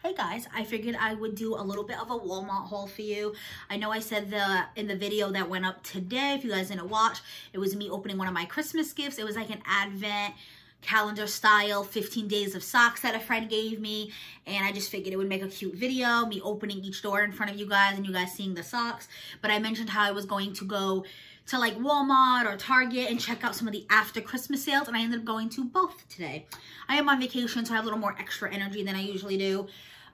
Hey guys, I figured I would do a little bit of a Walmart haul for you. I know I said in the video that went up today, if you guys didn't watch, it was me opening one of my Christmas gifts. It was like an advent calendar style 15 days of socks that a friend gave me, and I just figured it would make a cute video, me opening each door in front of you guys and you guys seeing the socks. But I mentioned how I was going to go to like Walmart or Target and check out some of the after Christmas sales, and I ended up going to both today. I am on vacation, so I have a little more extra energy than I usually do.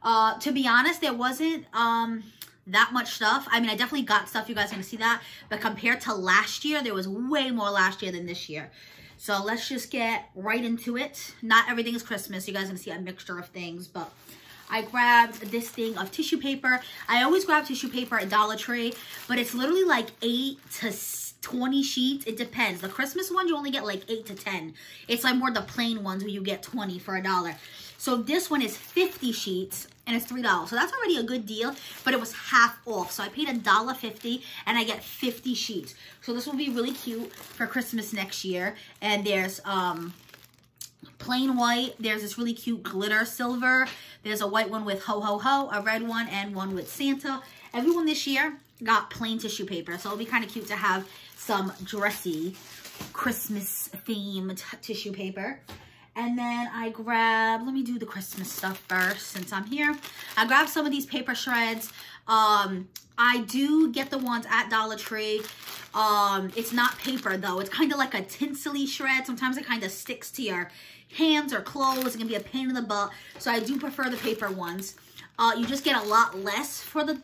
To be honest, there wasn't that much stuff. I mean, I definitely got stuff, you guys are gonna see that, but compared to last year, there was way more last year than this year. So let's just get right into it. Not everything is Christmas. You guys are gonna see a mixture of things, but I grabbed this thing of tissue paper. I always grab tissue paper at Dollar Tree, but it's literally like 8 to 20 sheets. It depends. The Christmas ones, you only get like 8 to 10. It's like more the plain ones where you get 20 for $1. So this one is 50 sheets and it's $3. So that's already a good deal, but it was half off. So I paid $1.50 and I get 50 sheets. So this will be really cute for Christmas next year. And there's plain white. There's this really cute glitter silver. There's a white one with ho ho ho, a red one, and one with Santa. Everyone this year got plain tissue paper. So it'll be kind of cute to have some dressy Christmas themed tissue paper. And then I grabbed, let me do the Christmas stuff first since I'm here. I grabbed some of these paper shreds. I do get the ones at Dollar Tree. It's not paper though. It's kind of like a tinsely shred. Sometimes it kind of sticks to your hands or clothes. It can be a pain in the butt. So I do prefer the paper ones. You just get a lot less for the,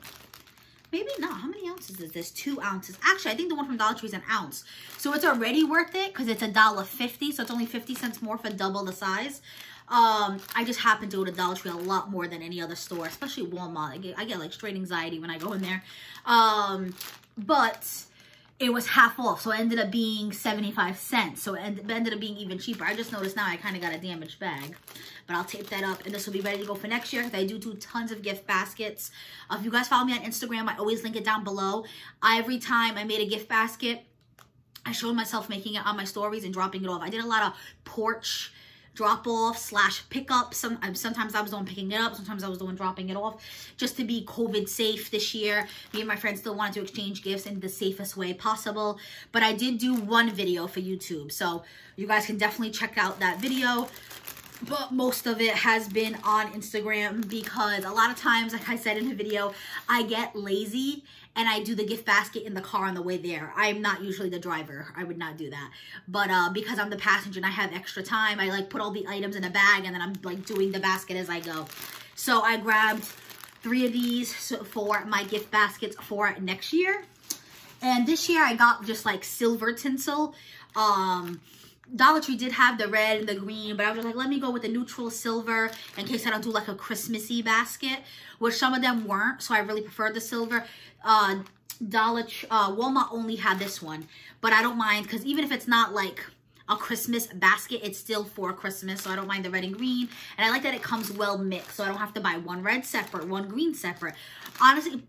maybe not. How many ounces is this? 2 ounces. Actually, I think the one from Dollar Tree is an ounce. So it's already worth it because it's $1.50. So it's only 50 cents more for double the size. I just happen to go to Dollar Tree a lot more than any other store, especially Walmart. I get like straight anxiety when I go in there. But it was half off, so it ended up being 75 cents. So it ended up being even cheaper. I just noticed now I kind of got a damaged bag. But I'll tape that up, and this will be ready to go for next year. I do tons of gift baskets. If you guys follow me on Instagram, I always link it down below. Every time I made a gift basket, I showed myself making it on my stories and dropping it off. I did a lot of porch drop-off / pickup. Sometimes I was the one picking it up. Sometimes I was the one dropping it off. Just to be COVID safe this year. Me and my friends still wanted to exchange gifts in the safest way possible. But I did do one video for YouTube. So you guys can definitely check out that video. But most of it has been on Instagram because a lot of times, like I said in the video, I get lazy and I do the gift basket in the car on the way there. I'm not usually the driver. I would not do that. But because I'm the passenger and I have extra time, I like put all the items in a bag and then I'm like doing the basket as I go. So I grabbed 3 of these for my gift baskets for next year. And this year I got just like silver tinsel. Dollar Tree did have the red and the green, but I was just like, let me go with the neutral silver in case I don't do like a Christmassy basket, which some of them weren't, so I really preferred the silver. Walmart only had this one, but I don't mind because even if it's not like a Christmas basket, it's still for Christmas, so I don't mind the red and green. And I like that it comes well mixed, so I don't have to buy one red separate, one green separate. Honestly,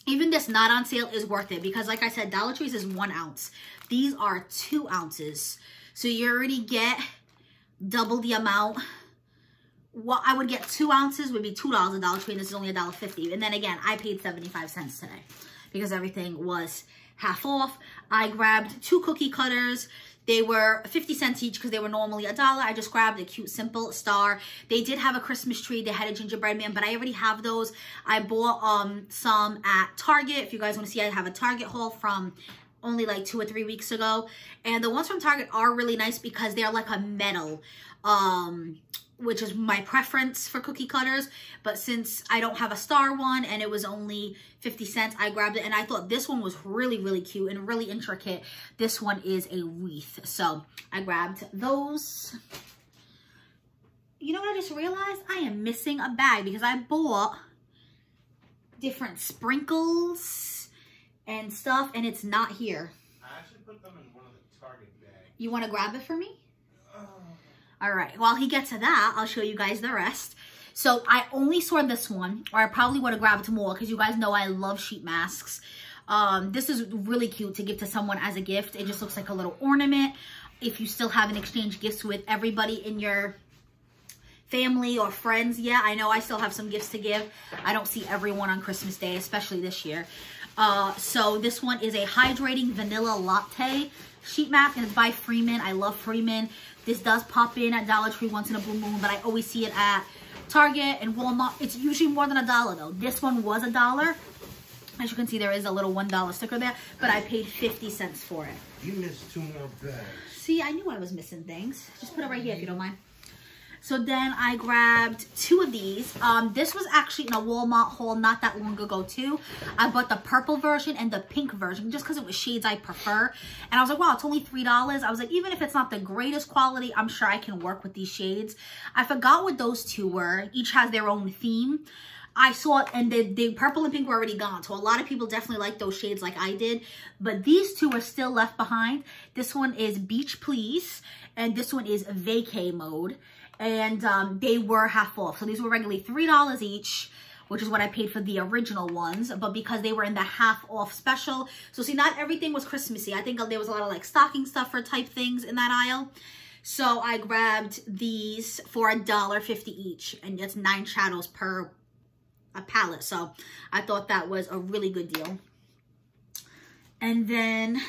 even this not on sale is worth it because like I said, Dollar Tree's is 1 ounce. These are 2 ounces. So you already get double the amount. What I would get 2 ounces would be $2 at Dollar Tree, and this is only $1.50. And then again, I paid 75 cents today because everything was half off. I grabbed 2 cookie cutters. They were 50 cents each because they were normally $1. I just grabbed a cute, simple star. They did have a Christmas tree. They had a gingerbread man, but I already have those. I bought some at Target. If you guys want to see, I have a Target haul from only like 2 or 3 weeks ago. And the ones from Target are really nice because they're like a metal, which is my preference for cookie cutters. But since I don't have a star one and it was only 50 cents, I grabbed it. And I thought this one was really, really cute and really intricate. This one is a wreath. So I grabbed those. You know what I just realized? I am missing a bag because I bought different sprinkles and stuff, and it's not here. I actually put them in one of the Target bags. You want to grab it for me? All right, while he gets to that, I'll show you guys the rest. So I only saw this one, or I probably would have grabbed more because you guys know I love sheet masks. This is really cute to give to someone as a gift. It just looks like a little ornament. If you still haven't exchanged gifts with everybody in your family or friends yet. I know I still have some gifts to give. I don't see everyone on Christmas Day, especially this year. So this one is a Hydrating Vanilla Latte sheet mask, and it's by Freeman. I love Freeman. This does pop in at Dollar Tree once in a blue moon, but I always see it at Target and Walmart. It's usually more than $1 though. This one was $1. As you can see, there is a little $1 sticker there, but I paid 50 cents for it. You missed 2 more bags. See, I knew I was missing things. Just put it right here if you don't mind. So then I grabbed 2 of these. This was actually in a Walmart haul not that long ago too. I bought the purple version and the pink version just because it was shades I prefer. And I was like, wow, it's only $3. I was like, even if it's not the greatest quality, I'm sure I can work with these shades. I forgot what those 2 were. Each has their own theme. I saw it, and the purple and pink were already gone. So a lot of people definitely like those shades like I did. But these 2 are still left behind. This one is Beach Please, and this one is Vacay Mode. And they were half off. So these were regularly $3 each, which is what I paid for the original ones. But because they were in the half off special. So see, not everything was Christmassy. I think there was a lot of like stocking stuffer type things in that aisle. So I grabbed these for $1.50 each. And it's 9 shadows per a palette. So I thought that was a really good deal. And then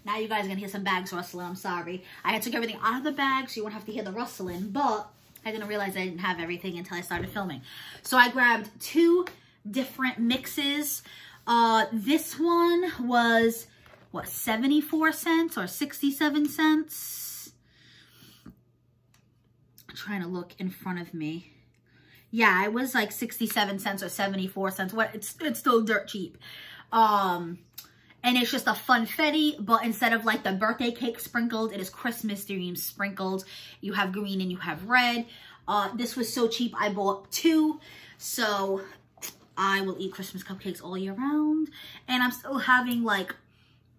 now you guys are gonna hear some bags rustling. I'm sorry. I took everything out of the bag so you won't have to hear the rustling, but I didn't realize I didn't have everything until I started filming. So I grabbed 2 different mixes. This one was what, 74 cents or 67 cents? I'm trying to look in front of me. Yeah, it was like 67 cents or 74 cents. What? It's still dirt cheap. And it's just a funfetti, but instead of like the birthday cake sprinkled, it is Christmas dreams sprinkled. You have green and you have red. This was so cheap, I bought 2. So I will eat Christmas cupcakes all year round. And I'm still having like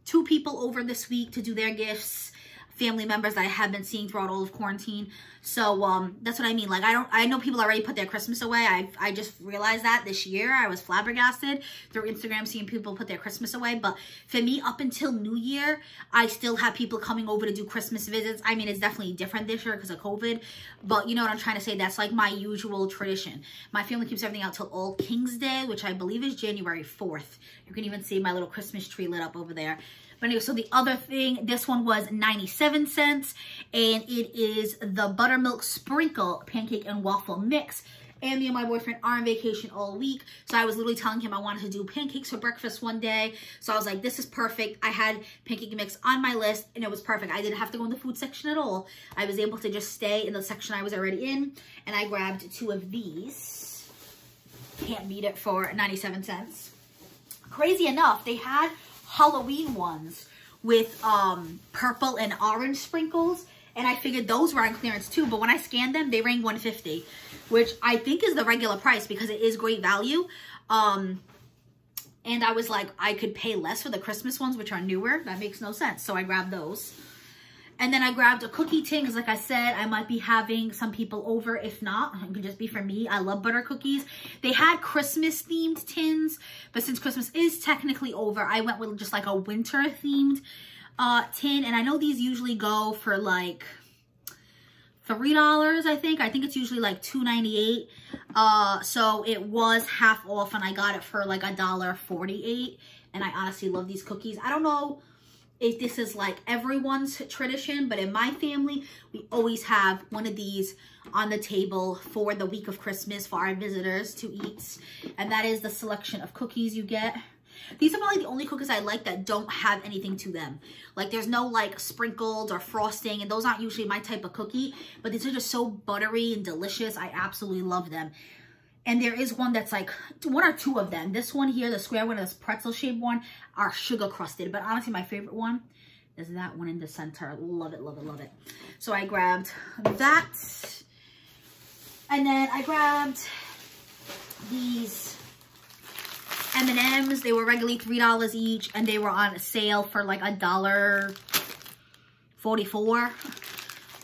2 people over this week to do their gifts. Family members that I have been seeing throughout all of quarantine. So that's what I mean. Like I know people already put their Christmas away. I just realized that this year. I was flabbergasted through Instagram seeing people put their Christmas away. But for me, up until New Year, I still have people coming over to do Christmas visits. I mean, it's definitely different this year because of COVID. But you know what I'm trying to say? That's like my usual tradition. My family keeps everything out till All King's Day, which I believe is January 4th. You can even see my little Christmas tree lit up over there. But anyway, so the other thing, this one was 97 cents, and it is the Buttermilk Sprinkle Pancake and Waffle Mix. And me and my boyfriend are on vacation all week, so I was literally telling him I wanted to do pancakes for breakfast one day. So I was like, this is perfect. I had pancake mix on my list, and it was perfect. I didn't have to go in the food section at all. I was able to just stay in the section I was already in, and I grabbed 2 of these. Can't beat it for 97 cents. Crazy enough, they had Halloween ones with purple and orange sprinkles, and I figured those were on clearance too, but when I scanned them, they rang $1.50, which I think is the regular price because it is great value. And I was like, I could pay less for the Christmas ones, which are newer. That makes no sense. So I grabbed those. And then I grabbed a cookie tin because, like I said, I might be having some people over. If not, it could just be for me. I love butter cookies. They had Christmas-themed tins, but since Christmas is technically over, I went with just like a winter-themed tin. And I know these usually go for like $3, I think. I think it's usually like $2.98. So it was half off, and I got it for like $1.48. And I honestly love these cookies. I don't know if this is like everyone's tradition, but in my family, we always have one of these on the table for the week of Christmas for our visitors to eat. And that is the selection of cookies you get. These are probably the only cookies I like that don't have anything to them. Like there's no like sprinkles or frosting, and those aren't usually my type of cookie, but these are just so buttery and delicious. I absolutely love them. And there is one that's like, 1 or 2 of them. This one here, the square one, this pretzel shaped one, are sugar crusted. But honestly, my favorite one is that one in the center. Love it, love it, love it. So I grabbed that. And then I grabbed these M&Ms. They were regularly $3 each, and they were on sale for like $1.44.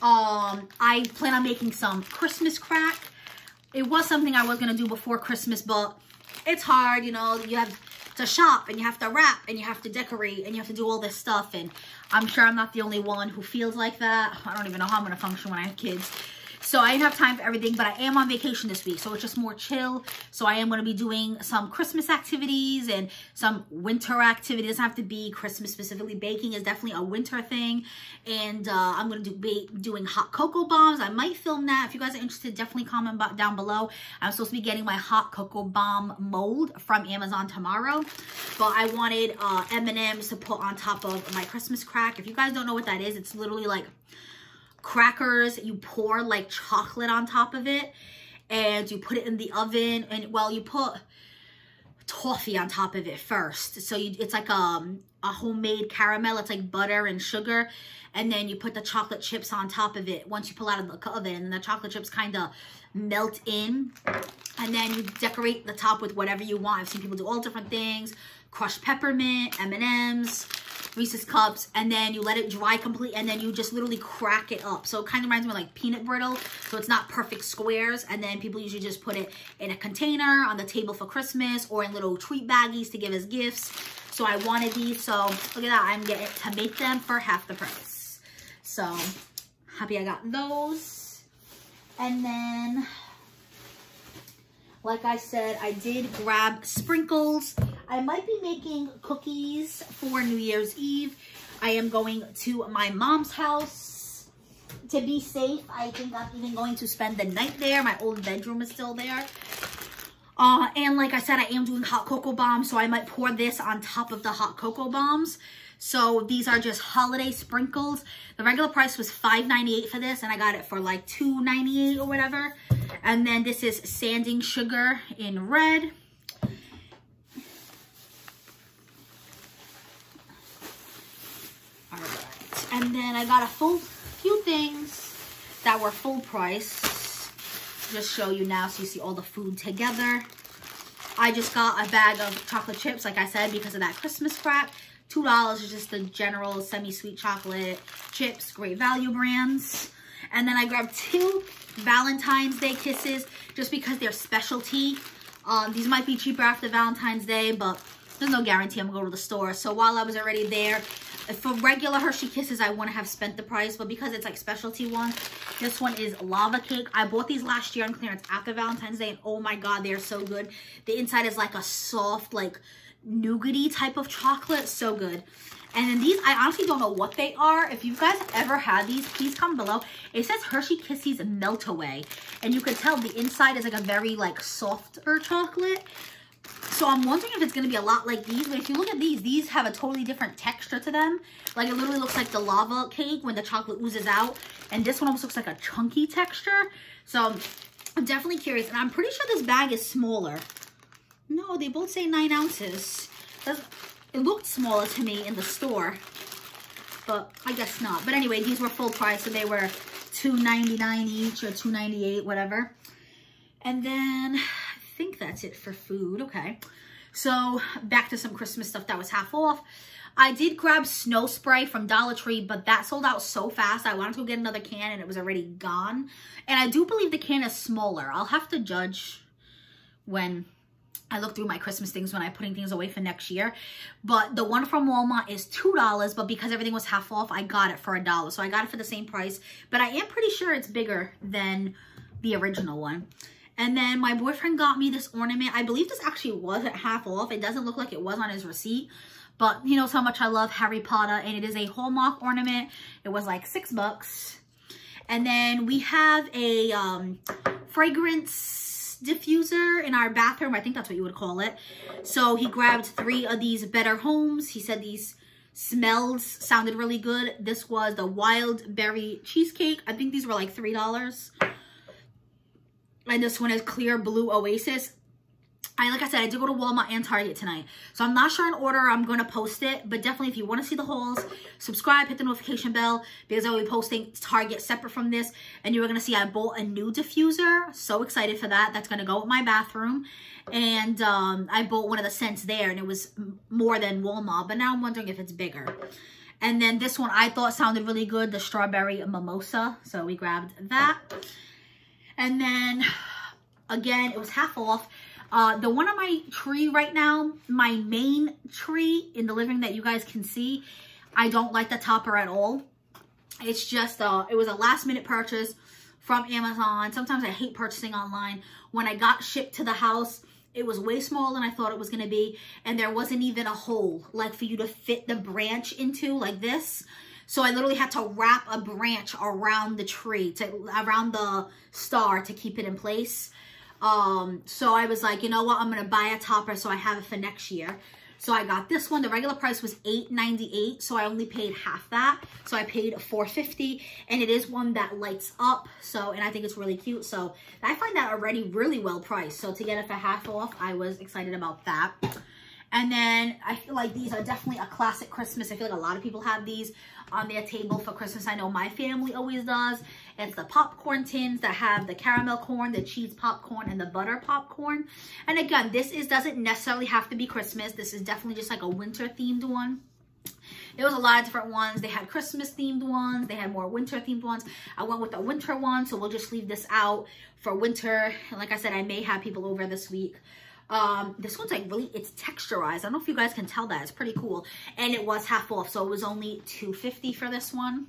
I plan on making some Christmas crack. It was something I was going to do before Christmas, but it's hard, you know. You have to shop, and you have to wrap, and you have to decorate, and you have to do all this stuff, and I'm sure I'm not the only one who feels like that. I don't even know how I'm going to function when I have kids. So I didn't have time for everything, but I am on vacation this week. So it's just more chill. So I am going to be doing some Christmas activities and some winter activities. It doesn't have to be Christmas specifically. Baking is definitely a winter thing. And I'm going to be doing hot cocoa bombs. I might film that. If you guys are interested, definitely comment down below. I'm supposed to be getting my hot cocoa bomb mold from Amazon tomorrow. But I wanted M&Ms to put on top of my Christmas crack. If you guys don't know what that is, it's literally like crackers. You pour like chocolate on top of it and you put it in the oven, and well, you put toffee on top of it first. So it's like a homemade caramel. It's like butter and sugar, and then you put the chocolate chips on top of it once you pull out of the oven, and the chocolate chips kind of melt in, and then you decorate the top with whatever you want. I've seen people do all different things: crushed peppermint, M&Ms, Reese's Cups, and then you let it dry completely, and then you just literally crack it up. So it kind of reminds me of like peanut brittle, so it's not perfect squares. And then people usually just put it in a container on the table for Christmas, or in little treat baggies to give as gifts. So I wanted these, so look at that, I'm getting to make them for half the price. So happy I got those. And then, like I said, I did grab sprinkles. I might be making cookies for New Year's Eve. I am going to my mom's house to be safe. I think I'm even going to spend the night there. My old bedroom is still there. And like I said, I am doing hot cocoa bombs, so I might pour this on top of the hot cocoa bombs. So these are just holiday sprinkles. The regular price was $5.98 for this, and I got it for like $2.98 or whatever. And then this is sanding sugar in red. All right. And then I got a few things that were full price. Just show you now so you see all the food together. I just got a bag of chocolate chips, like I said, because of that Christmas crack. $2 is just the general semi-sweet chocolate chips, great value brands. And then I grabbed 2 Valentine's Day kisses just because they're specialty. These might be cheaper after Valentine's Day, but there's no guarantee I'm gonna go to the store. So while I was already there, for regular Hershey Kisses, I wouldn't have spent the price, but because it's like specialty ones, this one is lava cake. I bought these last year on clearance after Valentine's Day, and oh my god, they're so good. The inside is like a soft, like nougaty type of chocolate, so good. And then these, I honestly don't know what they are. If you guys have ever had these, please comment below. It says Hershey Kisses Melt Away, and you can tell the inside is like a very like softer chocolate. So I'm wondering if it's going to be a lot like these. But if you look at these have a totally different texture to them. Like it literally looks like the lava cake when the chocolate oozes out. And this one almost looks like a chunky texture. So I'm definitely curious. And I'm pretty sure this bag is smaller. No, they both say 9 ounces. It looked smaller to me in the store. But I guess not. But anyway, these were full price. So they were $2.99 each or $2.98, whatever. And then I think that's it for food. Okay, so back to some Christmas stuff that was half off. I did grab snow spray from Dollar Tree, but that sold out so fast. I wanted to go get another can and it was already gone. And I do believe the can is smaller. I'll have to judge when I look through my Christmas things when I'm putting things away for next year. But the one from Walmart is $2, but because everything was half off, I got it for $1. So I got it for the same price, but I am pretty sure it's bigger than the original one. And then my boyfriend got me this ornament. I believe this actually wasn't half off. It doesn't look like it was on his receipt. But he knows how much I love Harry Potter. And it is a Hallmark ornament. It was like $6. And then we have a fragrance diffuser in our bathroom. I think that's what you would call it. So he grabbed 3 of these Better Homes. He said these smells sounded really good. This was the Wild Berry Cheesecake. I think these were like $3. And this one is Clear Blue Oasis. Like I said, I did go to Walmart and Target tonight. So I'm not sure in order I'm going to post it. But definitely if you want to see the hauls, subscribe, hit the notification bell. Because I will be posting Target separate from this. And you're going to see I bought a new diffuser. So excited for that. That's going to go with my bathroom. And I bought one of the scents there. And it was more than Walmart. But now I'm wondering if it's bigger. And then this one I thought sounded really good. The Strawberry Mimosa. So we grabbed that. And then, again, it was half off. The one on my tree right now, my main tree in the living room that you guys can see, I don't like the topper at all. It's just, it was a last minute purchase from Amazon. Sometimes I hate purchasing online. When I got shipped to the house, it was way smaller than I thought it was going to be. And there wasn't even a hole like for you to fit the branch into like this. So I literally had to wrap a branch around the tree, around the star to keep it in place. So I was like, you know what? I'm going to buy a topper so I have it for next year. So I got this one. The regular price was $8.98, so I only paid half that. So I paid $4.50, and it is one that lights up. So, and I think it's really cute. So I find that already really well priced. So to get it for half off, I was excited about that. And then I feel like these are definitely a classic Christmas. I feel like a lot of people have these on their table for Christmas. I know my family always does. It's the popcorn tins that have the caramel corn, the cheese popcorn, and the butter popcorn. And again, this doesn't necessarily have to be Christmas. This is definitely just like a winter themed one. There was a lot of different ones. They had Christmas themed ones. They had more winter themed ones. I went with the winter one, so we'll just leave this out for winter. And like I said, I may have people over this week. This one's like really, it's texturized. I don't know if you guys can tell that. It's pretty cool. And it was half off, so it was only $2.50 for this one.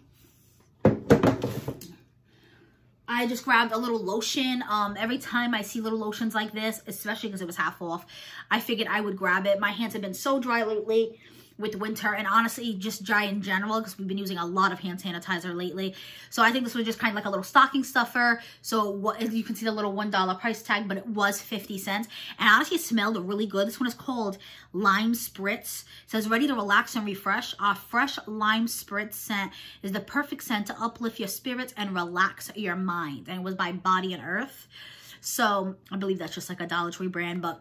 I just grabbed a little lotion. Every time I see little lotions like this, especially because it was half off, I figured I would grab it. My hands have been so dry lately with winter, and honestly just dry in general because we've been using a lot of hand sanitizer lately. So I think this was just kind of like a little stocking stuffer. So what you can see the little $1 price tag, but it was 50 cents. And honestly, it smelled really good. This one is called Lime Spritz. It says ready to relax and refresh. Our fresh lime spritz scent is the perfect scent to uplift your spirits and relax your mind. And it was by Body and Earth. So I believe that's just like a Dollar Tree brand, but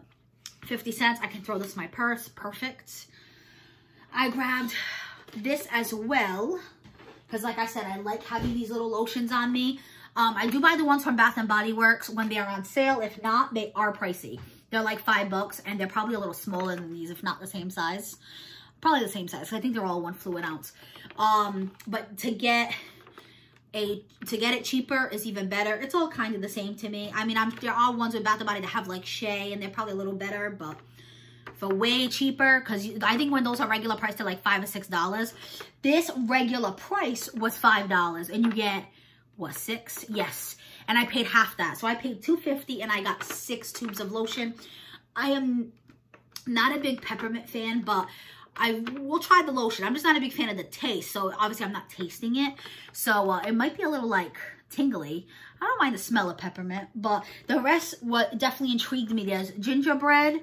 50 cents. I can throw this in my purse. Perfect. I grabbed this as well because, like I said, I like having these little lotions on me. I do buy the ones from Bath & Body Works when they are on sale. If not, they are pricey. They're like $5, and they're probably a little smaller than these, if not the same size. Probably the same size. I think they're all 1 fluid ounce. But to get it cheaper is even better. It's all kind of the same to me. I mean, there are ones with Bath & Body that have like shea, and they're probably a little better, but for way cheaper, because I think when those are regular price, they're like $5 or $6. This regular price was $5, and you get, what, 6? Yes. And I paid half that. So I paid $2.50, and I got 6 tubes of lotion. I am not a big peppermint fan, but I will try the lotion. I'm just not a big fan of the taste, so obviously I'm not tasting it. So it might be a little, like, tingly. I don't mind the smell of peppermint, but the rest, what definitely intrigued me, there's gingerbread,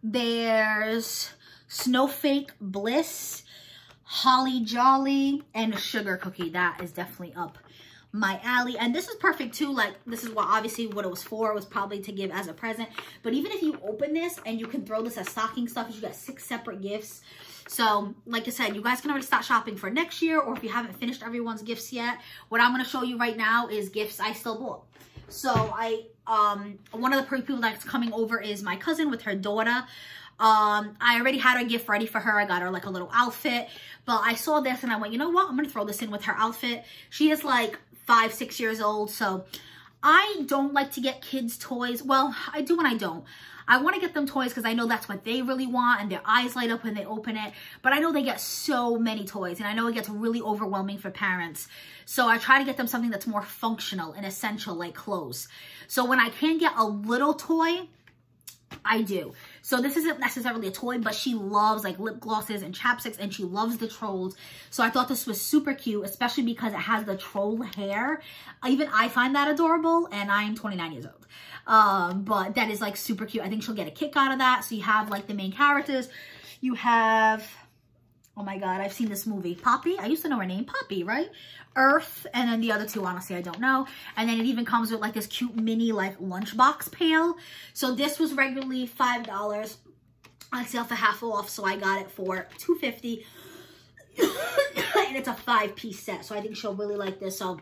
there's Snowflake Bliss, Holly Jolly, and a sugar cookie. That is definitely up my alley. And this is perfect too. Like, this is obviously what it was for. It was probably to give as a present. But even if you open this and you can throw this as stocking stuffers, you got 6 separate gifts. So, like I said, you guys can already start shopping for next year, or if you haven't finished everyone's gifts yet, what I'm going to show you right now is gifts I still bought. So one of the people that's coming over is my cousin with her daughter. I already had her gift ready for her. I got her like a little outfit, but I saw this and I went, you know what? I'm going to throw this in with her outfit. She is like 5, 6 years old. So I don't like to get kids toys. Well, I do and I don't. I want to get them toys because I know that's what they really want and their eyes light up when they open it. But I know they get so many toys and I know it gets really overwhelming for parents. So I try to get them something that's more functional and essential, like clothes. So when I can get a little toy, I do. So this isn't necessarily a toy, but she loves like lip glosses and chapsticks, and she loves the trolls. So I thought this was super cute, especially because it has the troll hair. Even I find that adorable, and I am 29 years old. But that is like super cute. I think she'll get a kick out of that. So you have like the main characters. You have, oh my God, I've seen this movie. Poppy? I used to know her name. Poppy, right? Earth, and then the other two, honestly, I don't know. And then it even comes with like this cute mini like lunchbox pail. So this was regularly $5 on sale for half off, so I got it for $2.50. And it's a 5-piece set, so I think she'll really like this. So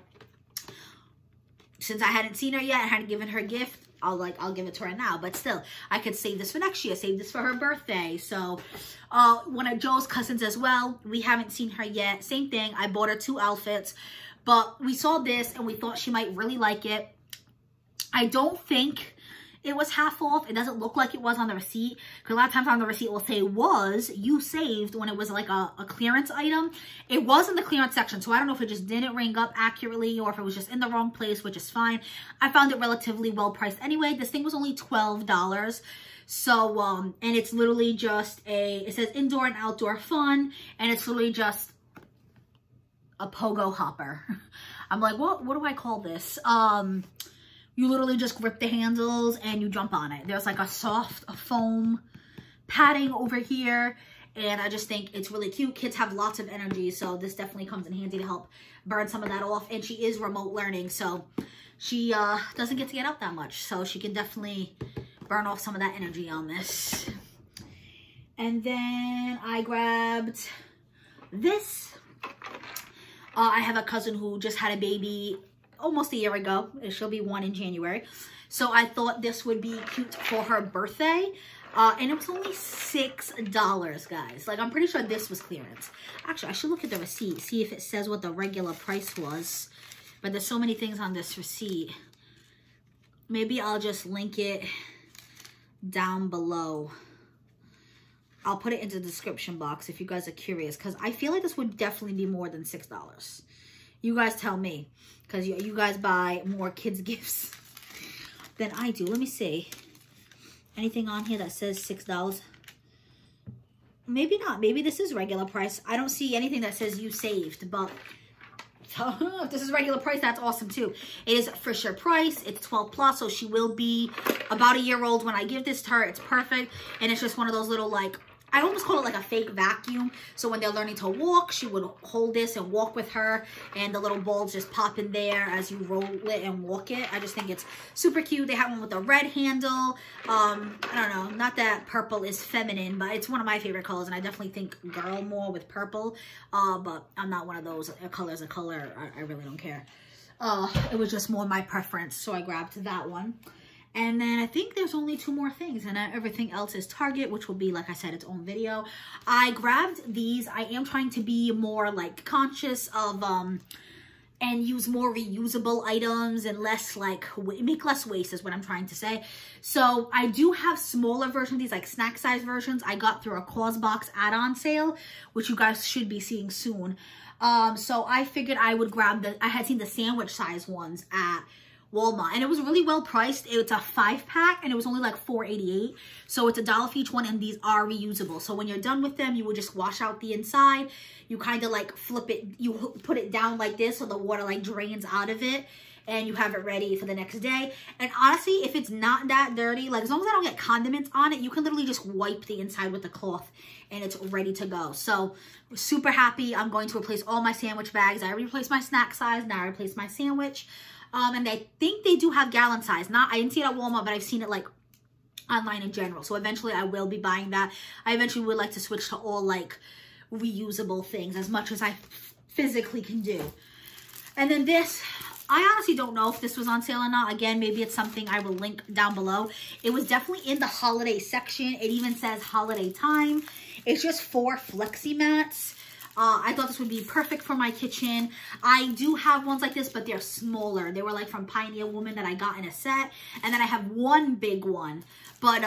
since I hadn't seen her yet, I hadn't given her a gift, I'll give it to her now. But still, I could save this for next year, save this for her birthday. So one of Joe's cousins as well, we haven't seen her yet. Same thing, I bought her 2 outfits, but we saw this and we thought she might really like it. I don't think it was half off. It doesn't look like it was on the receipt, because a lot of times on the receipt it will say was you saved when it was like a clearance item. It was in the clearance section, so I don't know if it just didn't ring up accurately or if it was just in the wrong place, which is fine. I found it relatively well priced anyway. This thing was only $12. So, and it's literally just it says indoor and outdoor fun, and it's literally just a pogo hopper. I'm like, what do I call this? You literally just grip the handles and you jump on it. There's like a soft foam padding over here, and I just think it's really cute. Kids have lots of energy, so this definitely comes in handy to help burn some of that off. And she is remote learning, so she doesn't get to get out that much, so she can definitely burn off some of that energy on this. And then I grabbed this. I have a cousin who just had a baby almost a year ago. She'll be 1 in January. So I thought this would be cute for her birthday. And it was only $6, guys. Like, I'm pretty sure this was clearance. Actually, I should look at the receipt, see if it says what the regular price was. But there's so many things on this receipt. Maybe I'll just link it down below. I'll put it into the description box if you guys are curious, because I feel like this would definitely be more than $6. You guys tell me, because you guys buy more kids gifts than I do. Let me see. Anything on here that says $6? Maybe not. Maybe this is regular price. I don't see anything that says you saved, but if this is regular price, that's awesome too. It is for sure price. It's 12 plus, so she will be about a year old when I give this to her. It's perfect. And it's just one of those little, like, I almost call it like a fake vacuum. So when they're learning to walk, she would hold this and walk with her, and the little balls just pop in there as you roll it and walk it. I just think it's super cute. They have one with a red handle. I don't know, not that purple is feminine, but it's one of my favorite colors, and I definitely think girl more with purple. But I'm not one of those. A color's a color. I really don't care. It was just more my preference, so I grabbed that one. And then I think there's only 2 more things, and everything else is Target, which will be, like I said, its own video. I grabbed these. I am trying to be more like conscious of and use more reusable items and less like make less waste is what I'm trying to say. So I do have smaller versions of these, like snack size versions. I got through a Cause Box add-on sale, which you guys should be seeing soon. So I figured I would grab I had seen the sandwich size ones at Walmart, and it was really well priced. It's a 5-pack, and it was only like $4.88. So it's $1 for each one, and these are reusable. So when you're done with them, you will just wash out the inside. You kind of like flip it, you put it down like this so the water like drains out of it, and you have it ready for the next day. And honestly, if it's not that dirty, like as long as I don't get condiments on it, you can literally just wipe the inside with the cloth and it's ready to go. So super happy. I'm going to replace all my sandwich bags. I already replaced my snack size. Now I replaced my sandwich. And I think they do have gallon size. I didn't see it at Walmart, but I've seen it like online in general. So eventually I will be buying that. I eventually would like to switch to all like reusable things as much as I physically can do. And then this, I honestly don't know if this was on sale or not. Again, maybe it's something I will link down below. It was definitely in the holiday section. It even says holiday time. It's just 4 Flexi Mats. I thought this would be perfect for my kitchen. I do have ones like this, but they're smaller. They were like from Pioneer Woman that I got in a set. And then I have one big one. But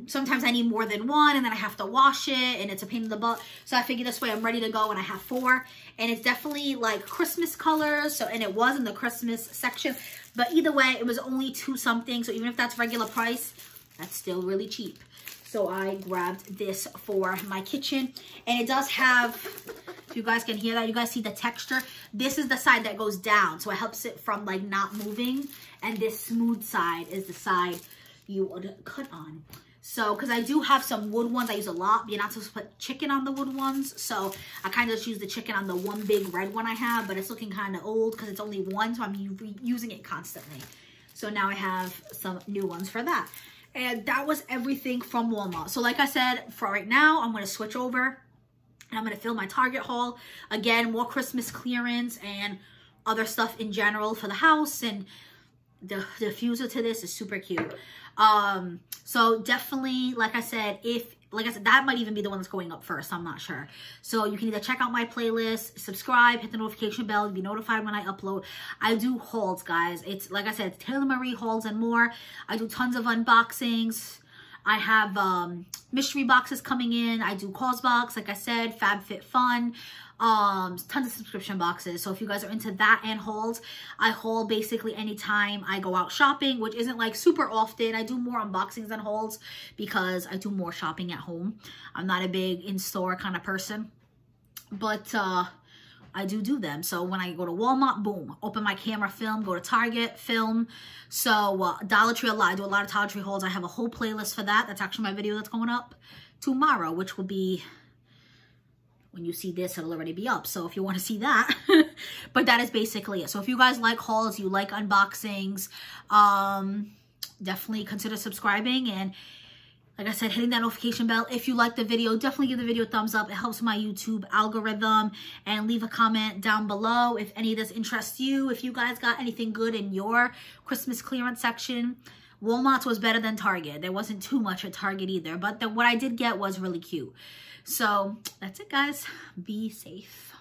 sometimes I need more than one, and then I have to wash it, and it's a pain in the butt. So I figured this way I'm ready to go, and I have 4. And it's definitely like Christmas colors. So, and it was in the Christmas section. But either way, it was only $2 something. So even if that's regular price, that's still really cheap. So I grabbed this for my kitchen. And it does have, if you guys can hear that, you guys see the texture. This is the side that goes down. So it helps it from like not moving. And this smooth side is the side you would cut on. So, because I do have some wood ones I use a lot, but you're not supposed to put chicken on the wood ones. So I kind of just use the chicken on the one big red one I have, but it's looking kind of old because it's only one, so I'm using it constantly. So now I have some new ones for that. And that was everything from Walmart. So like I said, for right now, I'm going to switch over and I'm going to fill my Target haul. Again, more Christmas clearance and other stuff in general for the house. And the diffuser to this is super cute. So definitely, like I said, if like I said, that might even be the one that's going up first. I'm not sure. So you can either check out my playlist, subscribe, hit the notification bell, be notified when I upload. I do hauls, guys. It's, like I said, it's Taylor Marie hauls and more. I do tons of unboxings. I have mystery boxes coming in. I do cause box, like I said, FabFitFun. Tons of subscription boxes. So if you guys are into that and hauls, I haul basically anytime I go out shopping, which isn't like super often. I do more unboxings than hauls because I do more shopping at home. I'm not a big in-store kind of person, but I do them. So when I go to Walmart, boom, open my camera, film, go to Target, film. So Dollar Tree, I do a lot of Dollar Tree hauls. I have a whole playlist for that. That's actually my video that's going up tomorrow, which will be, when you see this, it'll already be up. So if you want to see that, but that is basically it. So if you guys like hauls, you like unboxings, definitely consider subscribing. And like I said, hitting that notification bell. If you like the video, definitely give the video a thumbs up. It helps my YouTube algorithm. And leave a comment down below if any of this interests you. If you guys got anything good in your Christmas clearance section. Walmart's was better than Target. There wasn't too much at Target either. But what I did get was really cute. So that's it, guys. Be safe.